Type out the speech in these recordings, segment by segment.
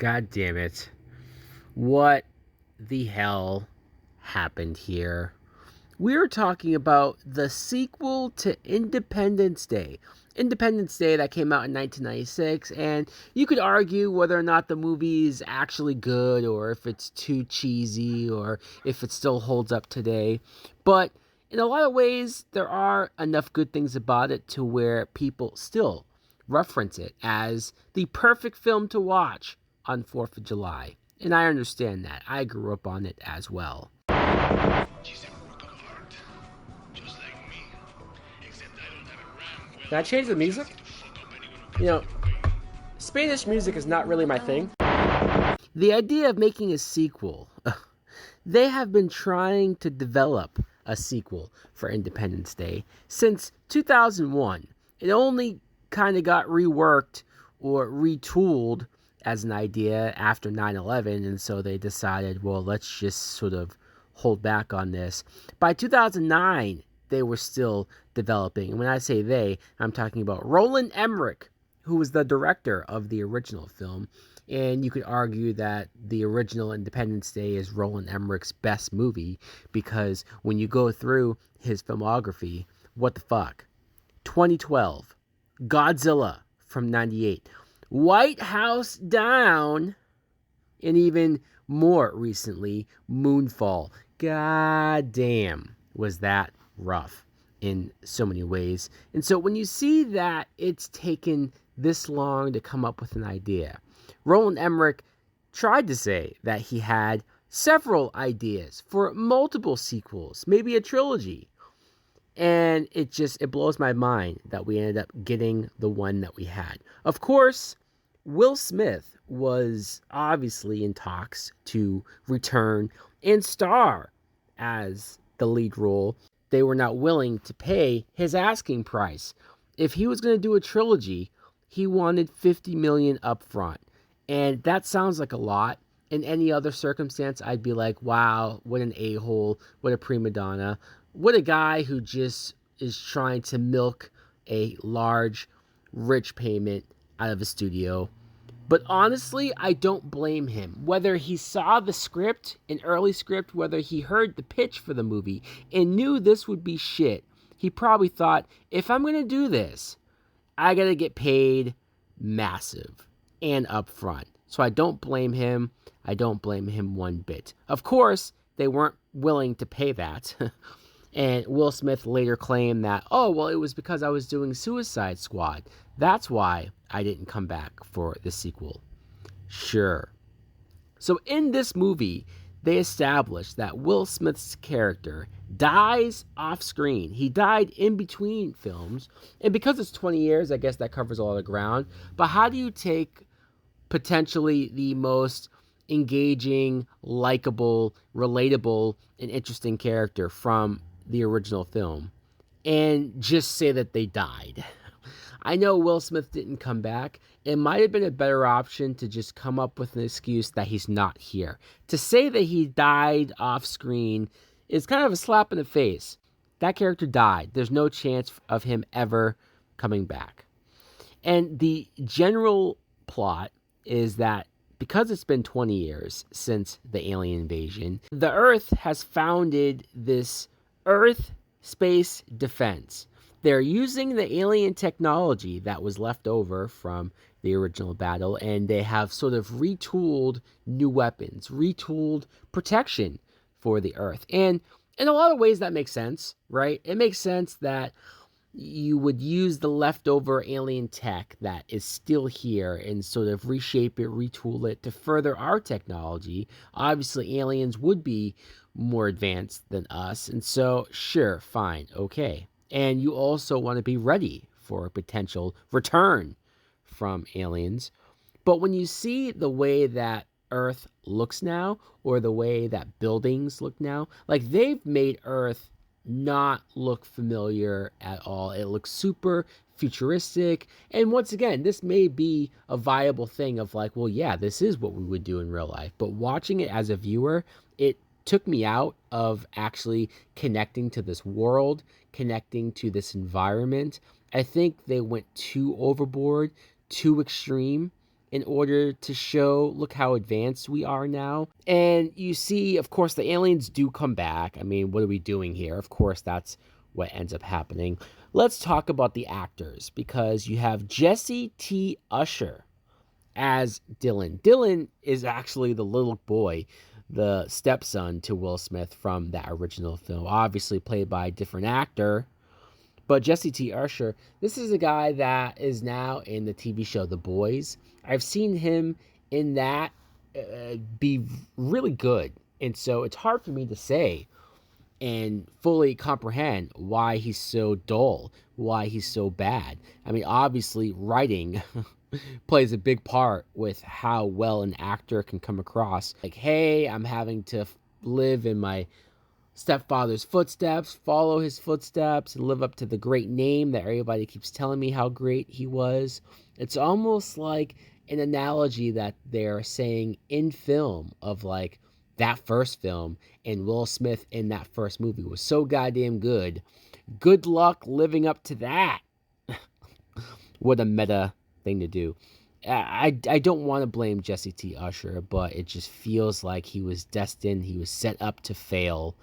God damn it. What the hell happened here? We're talking about the sequel to Independence Day. Independence Day that came out in 1996, and you could argue whether or not the movie is actually good or if it's too cheesy or if it still holds up today. But in a lot of ways, there are enough good things about it to where people still reference it as the perfect film to watch on 4th of July. And I understand that. I grew up on it as well. Can I change the music? You know, Spanish music is not really my thing. The idea of making a sequel, they have been trying to develop a sequel for Independence Day since 2001. It only kind of got reworked or retooled as an idea after 9/11, and so they decided, well, let's just sort of hold back on this. By 2009, they were still developing. And when I say they, I'm talking about Roland Emmerich, who was the director of the original film. And you could argue that the original Independence Day is Roland Emmerich's best movie because when you go through his filmography, what the fuck? 2012, Godzilla from 98, White House Down, and even more recently, Moonfall. God damn, was that rough in so many ways. And so when you see that it's taken this long to come up with an idea, Roland Emmerich tried to say that he had several ideas for multiple sequels, maybe a trilogy. And it blows my mind that we ended up getting the one that we had. Of course, Will Smith was obviously in talks to return and star as the lead role. They were not willing to pay his asking price. If he was going to do a trilogy, he wanted $50 million up front. And that sounds like a lot. In any other circumstance, I'd be like, wow, what an a-hole, what a prima donna, what a guy who just is trying to milk a large, rich payment out of a studio. But honestly, I don't blame him. Whether he saw the script, an early script, whether he heard the pitch for the movie and knew this would be shit, he probably thought, if I'm going to do this, I got to get paid massive and upfront. So I don't blame him. I don't blame him one bit. Of course, they weren't willing to pay that. And Will Smith later claimed that, oh, well, it was because I was doing Suicide Squad. That's why I didn't come back for the sequel. Sure. So in this movie, they established that Will Smith's character dies off screen. He died in between films. And because it's 20 years, I guess that covers a lot of ground. But how do you take potentially the most engaging, likable, relatable, and interesting character from the original film and just say that they died? I know Will Smith didn't come back. It might have been a better option to just come up with an excuse that he's not here. To say that he died off screen is kind of a slap in the face. That character died. There's no chance of him ever coming back. And the general plot is that because it's been 20 years since the alien invasion, the Earth has founded this Earth Space Defense. They're using the alien technology that was left over from the original battle, and they have sort of retooled new weapons, retooled protection for the Earth. And in a lot of ways, that makes sense, right? It makes sense that you would use the leftover alien tech that is still here and sort of reshape it, retool it to further our technology. Obviously, aliens would be more advanced than us, and so, sure, fine, okay. And you also want to be ready for a potential return from aliens. But when you see the way that Earth looks now, or the way that buildings look now, like they've made Earth not look familiar at all. It looks super futuristic. And once again, this may be a viable thing of like, well, yeah, this is what we would do in real life. But watching it as a viewer, it took me out of actually connecting to this world, connecting to this environment. I think they went too overboard, too extreme in order to show, look how advanced we are now. And you see, of course, the aliens do come back. I mean, what are we doing here? Of course, that's what ends up happening. Let's talk about the actors, because you have Jesse T. Usher as Dylan. Dylan is actually the little boy, the stepson to Will Smith from that original film, obviously played by a different actor. But Jesse T. Usher, this is a guy that is now in the TV show The Boys. I've seen him in that be really good. And so it's hard for me to say and fully comprehend why he's so dull, why he's so bad. I mean, obviously, writing plays a big part with how well an actor can come across. Like, hey, I'm having to live in my stepfather's footsteps, follow his footsteps, and live up to the great name that everybody keeps telling me how great he was. It's almost like an analogy that they're saying in film of like that first film, and Will Smith in that first movie was so goddamn good. Good luck living up to that. What a meta thing to do. I don't want to blame Jesse T. Usher, but it just feels like he was destined, he was set up to fail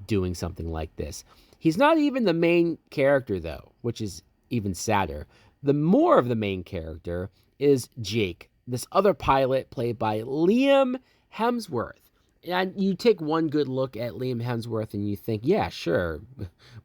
doing something like this. He's not even the main character, though, which is even sadder. The more of the main character is Jake, this other pilot played by Liam Hemsworth. And you take one good look at Liam Hemsworth and you think, yeah, sure,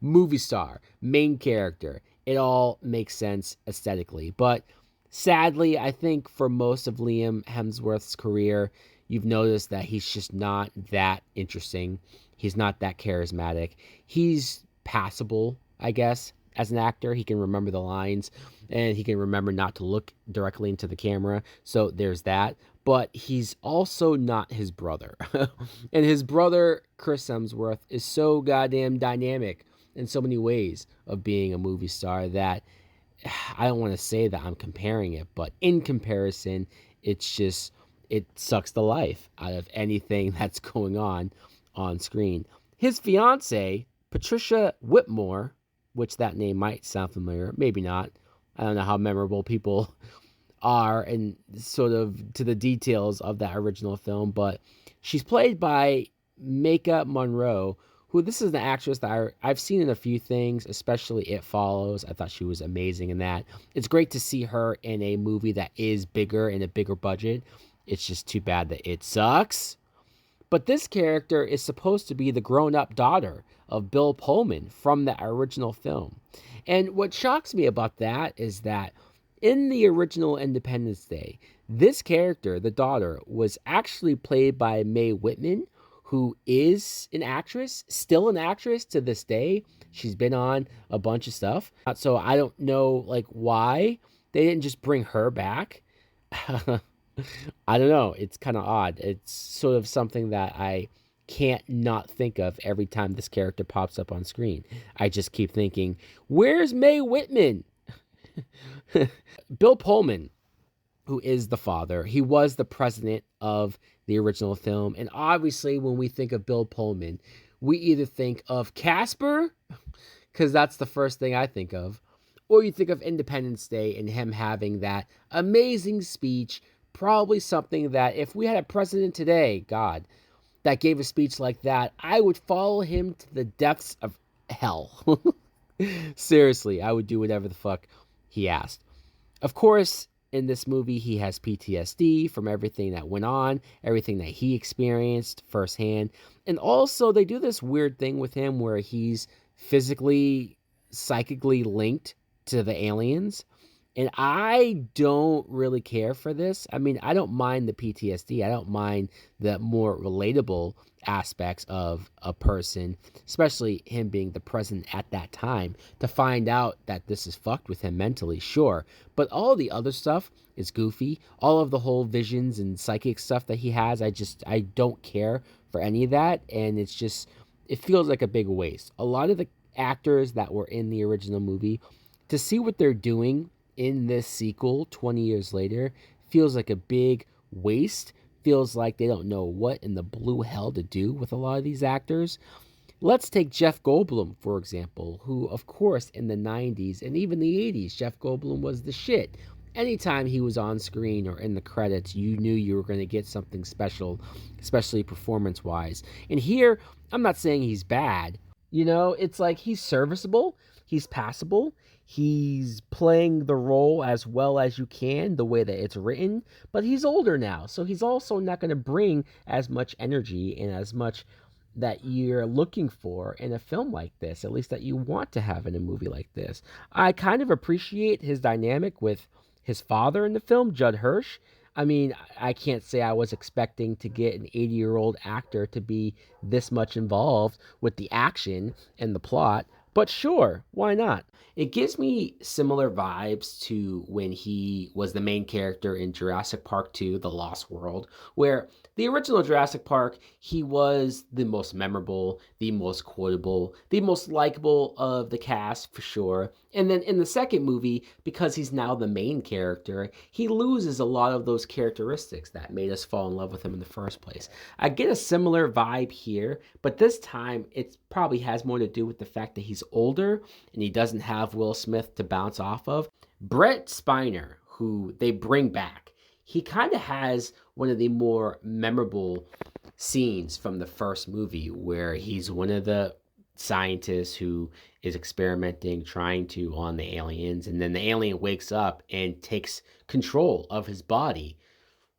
movie star, main character. It all makes sense aesthetically. But sadly, I think for most of Liam Hemsworth's career, you've noticed that he's just not that interesting. He's not that charismatic. He's passable, I guess, as an actor. He can remember the lines and he can remember not to look directly into the camera. So there's that. But he's also not his brother. And his brother, Chris Hemsworth, is so goddamn dynamic in so many ways of being a movie star that I don't want to say that I'm comparing it, but in comparison, it's just, it sucks the life out of anything that's going on screen. His fiance, Patricia Whitmore, which that name might sound familiar, maybe not. I don't know how memorable people are and sort of to the details of that original film, but she's played by Micah Monroe, who this is the actress that I've seen in a few things, especially It Follows. I thought she was amazing in that. It's great to see her in a movie that is bigger and a bigger budget. It's just too bad that it sucks. But this character is supposed to be the grown-up daughter of Bill Pullman from the original film. And what shocks me about that is that in the original Independence Day, this character, the daughter, was actually played by Mae Whitman, who is an actress, still an actress to this day. She's been on a bunch of stuff. So I don't know like why they didn't just bring her back. I don't know. It's kind of odd. It's sort of something that I can't not think of every time this character pops up on screen. I just keep thinking, where's Mae Whitman? Bill Pullman, who is the father, he was the president of the original film. And obviously, when we think of Bill Pullman, we either think of Casper, because that's the first thing I think of, or you think of Independence Day and him having that amazing speech. Probably something that if we had a president today, God, that gave a speech like that, I would follow him to the depths of hell. Seriously, I would do whatever the fuck he asked. Of course, in this movie, he has PTSD from everything that went on, everything that he experienced firsthand. And also, they do this weird thing with him where he's physically, psychically linked to the aliens. And I don't really care for this. I mean, I don't mind the PTSD. I don't mind the more relatable aspects of a person, especially him being the president at that time, to find out that this is fucked with him mentally, sure. But all the other stuff is goofy. All of the whole visions and psychic stuff that he has, I don't care for any of that. And it's just, it feels like a big waste. A lot of the actors that were in the original movie, to see what they're doing in this sequel 20 years later feels like a big waste. Feels like they don't know what in the blue hell to do with a lot of these actors. Let's take Jeff Goldblum, for example, who, of course, in the 90s and even the 80s, Jeff Goldblum was the shit. Anytime he was on screen or in the credits, you knew you were going to get something special, especially performance wise. And here, I'm not saying he's bad. It's like he's serviceable, he's passable, he's playing the role as well as you can, the way that it's written, but he's older now, so he's also not going to bring as much energy and as much that you're looking for in a film like this, at least that you want to have in a movie like this. I kind of appreciate his dynamic with his father in the film, Judd Hirsch. I mean, I can't say I was expecting to get an 80-year-old actor to be this much involved with the action and the plot, but sure, why not? It gives me similar vibes to when he was the main character in Jurassic Park 2, The Lost World, where the original Jurassic Park, he was the most memorable, the most quotable, the most likable of the cast for sure. And then in the second movie, because he's now the main character, he loses a lot of those characteristics that made us fall in love with him in the first place. I get a similar vibe here, but this time it probably has more to do with the fact that he's older and he doesn't have Will Smith to bounce off of. Brett Spiner, who they bring back, he kind of has one of the more memorable scenes from the first movie where he's one of the scientists who is experimenting, trying to on the aliens, and then the alien wakes up and takes control of his body,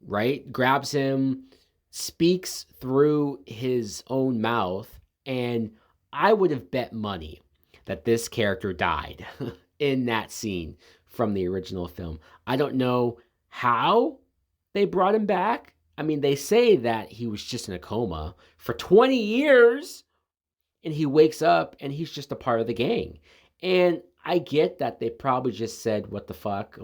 right? Grabs him, speaks through his own mouth, and I would have bet money that this character died in that scene from the original film. I don't know how they brought him back. I mean, they say that he was just in a coma for 20 years and he wakes up and he's just a part of the gang. And I get that they probably just said, what the fuck?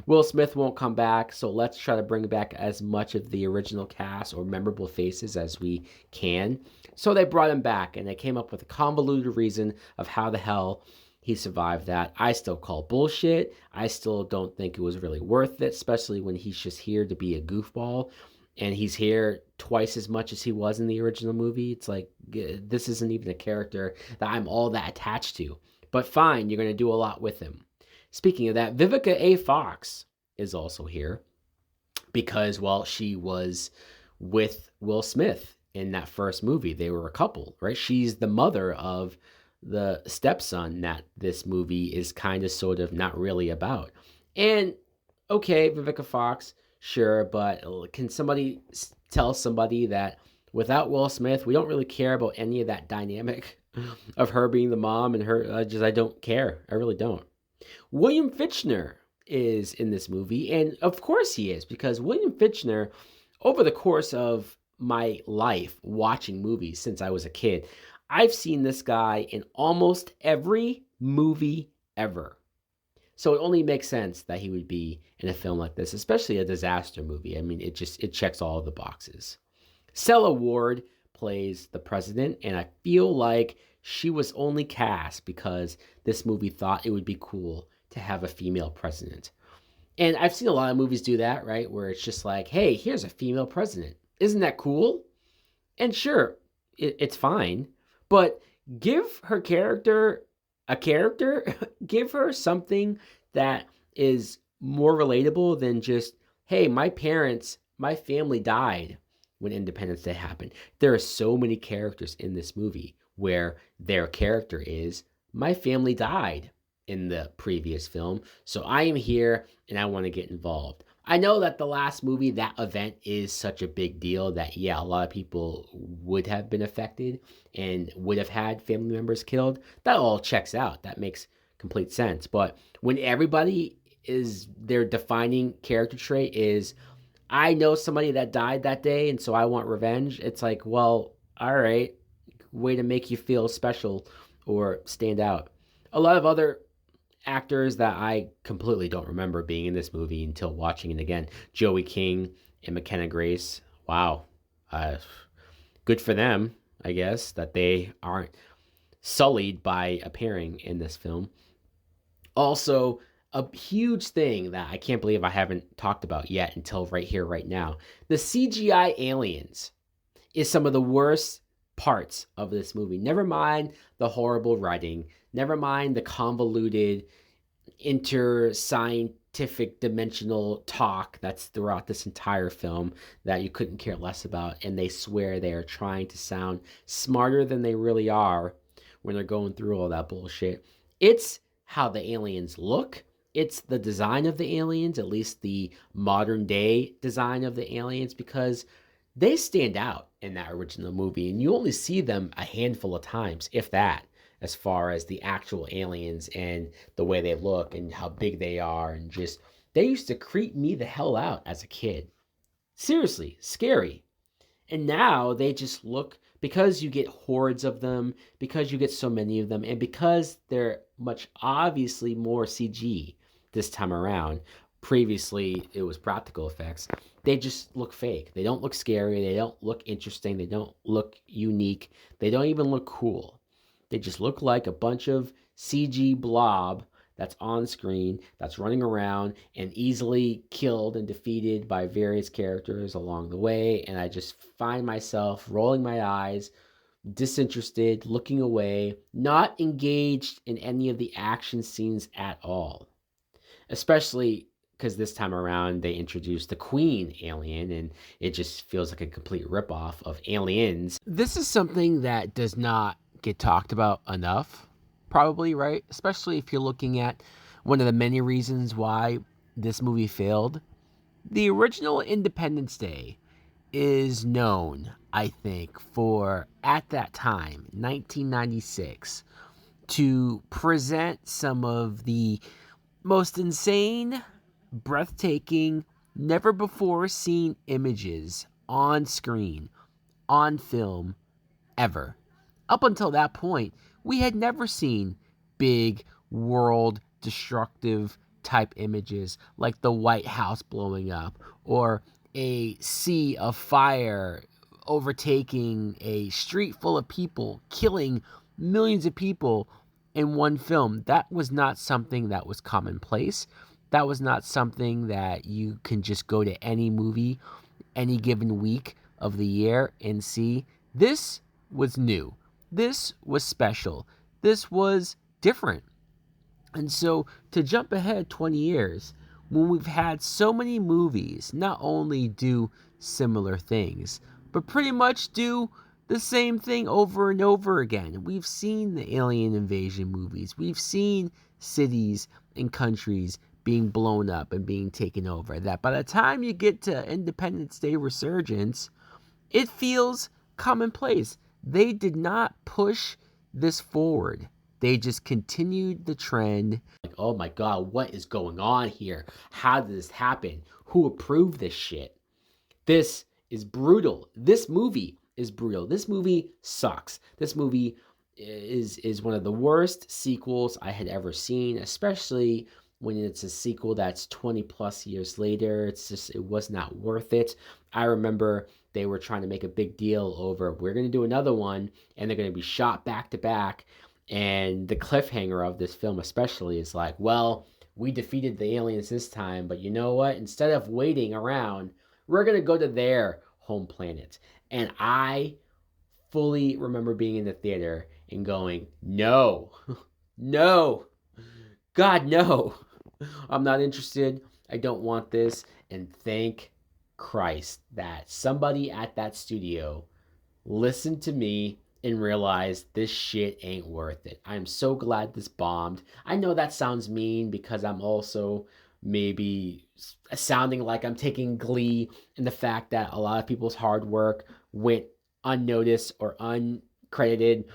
Will Smith won't come back, so let's try to bring back as much of the original cast or memorable faces as we can. So they brought him back and they came up with a convoluted reason of how the hell he survived that. I still call bullshit. I still don't think it was really worth it, especially when he's just here to be a goofball. And he's here twice as much as he was in the original movie. It's like, this isn't even a character that I'm all that attached to. But fine, you're going to do a lot with him. Speaking of that, Vivica A. Fox is also here because, well, she was with Will Smith in that first movie. They were a couple, right? She's the mother of the stepson that this movie is kind of sort of not really about. And okay, Vivica Fox, sure, but can somebody tell somebody that without Will Smith, we don't really care about any of that dynamic of her being the mom and her? I don't care. I really don't. William Fichtner is in this movie, and of course he is, because William Fichtner, over the course of my life watching movies since I was a kid, I've seen this guy in almost every movie ever. So it only makes sense that he would be in a film like this, especially a disaster movie. I mean, it checks all of the boxes. Stella Ward plays the president, and I feel like she was only cast because this movie thought it would be cool to have a female president. And I've seen a lot of movies do that, right? Where it's just like, hey, here's a female president. Isn't that cool? And sure, it's fine, but give her character a character, give her something that is more relatable than just, hey, my family died when Independence Day happened. There are so many characters in this movie where their character is, my family died in the previous film, so I am here and I want to get involved. I know that the last movie, that event is such a big deal that, yeah, a lot of people would have been affected and would have had family members killed. That all checks out. That makes complete sense. But when everybody is, their defining character trait is, I know somebody that died that day and so I want revenge, it's like, well, all right, way to make you feel special or stand out. A lot of other actors that I completely don't remember being in this movie until watching it again. Joey King and McKenna Grace. Wow. Good for them, I guess, that they aren't sullied by appearing in this film. Also, a huge thing that I can't believe I haven't talked about yet until right here, right now. The CGI aliens is some of the worst parts of this movie. Never mind the horrible writing. Never mind the convoluted scientific dimensional talk that's throughout this entire film that you couldn't care less about, and they swear they are trying to sound smarter than they really are when they're going through all that bullshit. It's how the aliens look. It's the design of the aliens, at least the modern day design of the aliens, because they stand out in that original movie, and you only see them a handful of times, if that, as far as the actual aliens and the way they look and how big they are. And just, they used to creep me the hell out as a kid. Seriously, scary. And now they just look, because you get hordes of them, because you get so many of them, and because they're much obviously more CG this time around. Previously, it was practical effects. They just look fake. They don't look scary. They don't look interesting. They don't look unique. They don't even look cool. They just look like a bunch of CG blob that's on screen, that's running around and easily killed and defeated by various characters along the way. And I just find myself rolling my eyes, disinterested, looking away, not engaged in any of the action scenes at all. Especially because this time around they introduced the Queen alien, and it just feels like a complete ripoff of Aliens. This is something that does not get talked about enough, probably, right? Especially if you're looking at one of the many reasons why this movie failed. The original Independence Day is known, I think, for, at that time, 1996, to present some of the most insane, breathtaking, never before seen images on screen, on film, ever. Up until that point, we had never seen big, world destructive type images like the White House blowing up, or a sea of fire overtaking a street full of people, killing millions of people in one film. That was not something that was commonplace. That was not something that you can just go to any movie any given week of the year and see. This was new. This was special. This was different. And so to jump ahead 20 years, when we've had so many movies not only do similar things, but pretty much do the same thing over and over again. We've seen the alien invasion movies. We've seen cities and countries being blown up and being taken over. That by the time you get to Independence Day Resurgence, it feels commonplace. They did not push this forward. They just continued the trend. Like, oh my God, what is going on here? How did this happen? Who approved this shit? This is brutal. This movie is brutal. This movie sucks. This movie is one of the worst sequels I had ever seen, especially when it's a sequel that's 20 plus years later. It was not worth it. I remember they were trying to make a big deal over, we're going to do another one, and they're going to be shot back to back. And the cliffhanger of this film especially is like, well, we defeated the aliens this time, but you know what? Instead of waiting around, we're going to go to their home planet. And I fully remember being in the theater and going, no, no, God, no. I'm not interested. I don't want this. And thank Christ that somebody at that studio listened to me and realized this shit ain't worth it. I'm so glad this bombed. I know that sounds mean because I'm also maybe sounding like I'm taking glee in the fact that a lot of people's hard work went unnoticed or uncredited.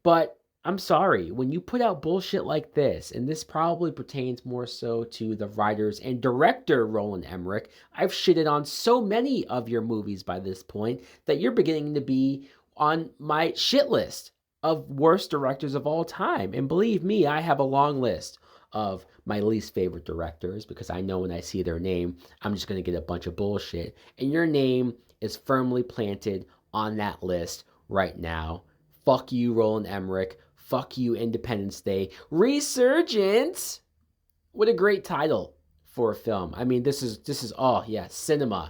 But I'm sorry, when you put out bullshit like this, and this probably pertains more so to the writers and director Roland Emmerich, I've shitted on so many of your movies by this point that you're beginning to be on my shit list of worst directors of all time. And believe me, I have a long list of my least favorite directors because I know when I see their name, I'm just going to get a bunch of bullshit. And your name is firmly planted on that list right now. Fuck you, Roland Emmerich. Fuck you, Independence Day. Resurgence! What a great title for a film. I mean, this is oh yeah, cinema.